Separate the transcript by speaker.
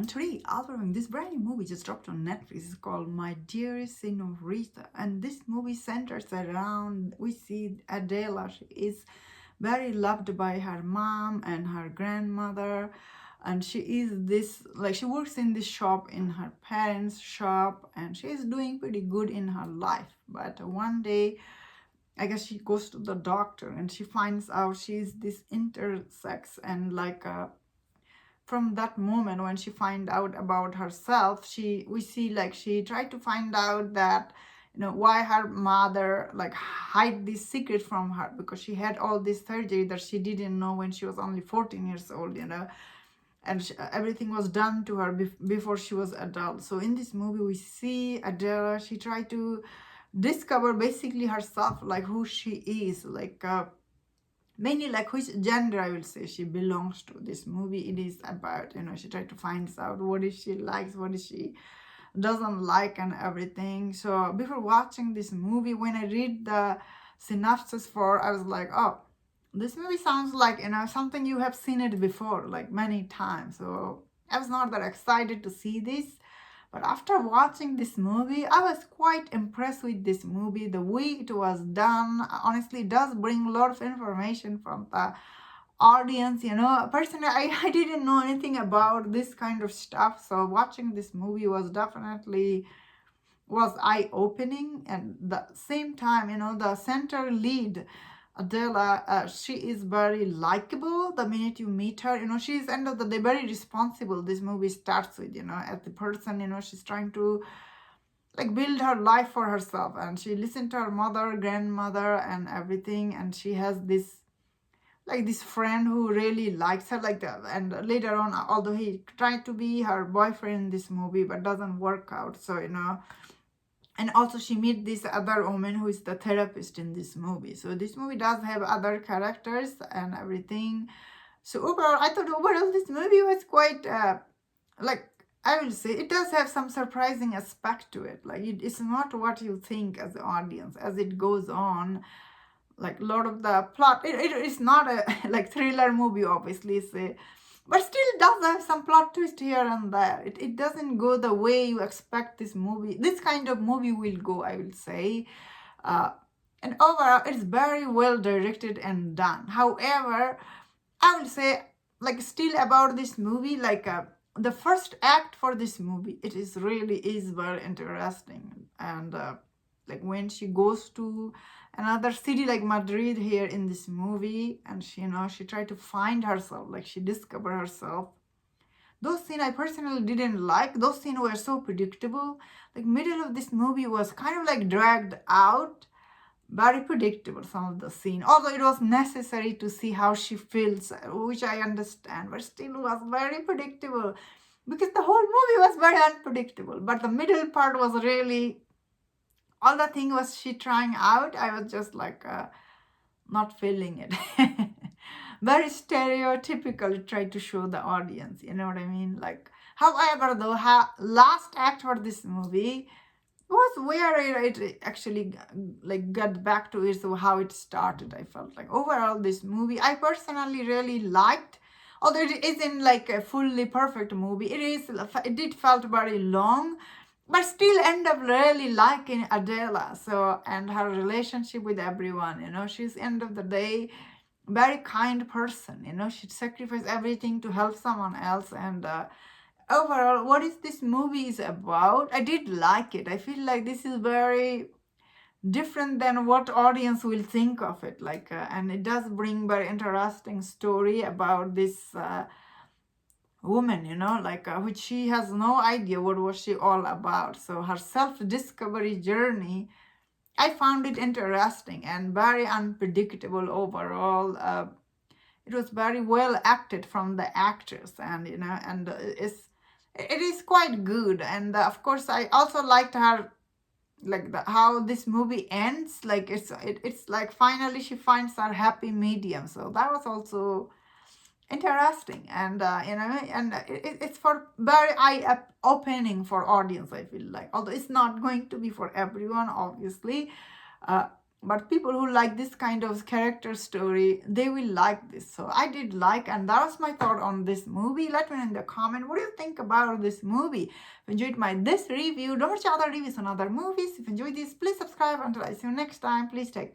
Speaker 1: today, Alvaro, this brand new movie just dropped on Netflix. It's called My Dearest Senorita. And this movie centers around, we see Adela. She is very loved by her mom and her grandmother. And she is this, like, she works in this shop, in her parents' shop, and she is doing pretty good in her life. But one day, I guess she goes to the doctor and she finds out she's this intersex, and from that moment when she find out about herself, we see like she tried to find out that why her mother like hide this secret from her, because she had all this surgery that she didn't know when she was only 14 years old, and everything was done to her before she was adult. So in this movie we see Adela, she tried to discover basically herself, like who she is, like mainly like which gender I will say she belongs to. This movie, it is about, she tried to find out what is she likes, what is she doesn't like, and everything. So before watching this movie, when I read the synopsis for, I was like, oh, this movie sounds like something you have seen it before, like many times. So I was not that excited to see this. But after watching this movie, I was quite impressed with this movie. The way it was done, honestly, does bring a lot of information from the audience. Personally, I didn't know anything about this kind of stuff. So watching this movie was definitely eye-opening. And at the same time, the center lead, Adela, she is very likable the minute you meet her. She's end of the day very responsible. This movie starts with, as the person, she's trying to like build her life for herself, and she listened to her mother, grandmother, and everything. And she has this friend who really likes her, like that. And later on, although he tried to be her boyfriend in this movie, but doesn't work out. So and also she meet this other woman who is the therapist in this movie. So this movie does have other characters and everything. So overall, I thought overall this movie was quite, I will say, it does have some surprising aspect to it. Like it's not what you think as the audience as it goes on. Like a lot of the plot, it's not a like thriller movie, obviously. But still does have some plot twist here and there. It doesn't go the way you expect this kind of movie will go, I will say. And overall, it's very well directed and done. However, I will say, like, still about this movie, the first act for this movie, it is very interesting. And like when she goes to another city like Madrid here in this movie, and she tried to find herself, like she discovered herself. Those scenes I personally didn't like. Those scenes were so predictable. Like middle of this movie was kind of like dragged out, very predictable, some of the scene. Although it was necessary to see how she feels, which I understand, but still was very predictable, because the whole movie was very unpredictable. But the middle part was really, all the thing was she trying out, I was just like not feeling it. Very stereotypical, tried to show the audience, you know what I mean? Like, however, the last act for this movie was where it actually like got back to it, so how it started. I felt like overall this movie I personally really liked, although it isn't like a fully perfect movie. It did felt very long, but still end up really liking Adela. So, and her relationship with everyone, she's end of the day very kind person. She'd sacrifice everything to help someone else. And overall, what is this movie is about, I did like it. I feel like this is very different than what audience will think of it. And it does bring very interesting story about this woman, which she has no idea what was she all about. So her self-discovery journey, I found it interesting and very unpredictable overall. It was very well acted from the actors, and it is quite good. And of course, I also liked her, like how this movie ends. Like it's like finally she finds her happy medium. So that was also interesting, and it's for very eye opening for audience, I feel like, although it's not going to be for everyone, obviously. but people who like this kind of character story, they will like this. So I did like, and that was my thought on this movie. Let me know in the comment, what do you think about this movie? If you enjoyed my this review, don't watch other reviews on other movies. If you enjoyed this, please subscribe. Until I see you next time, please take care.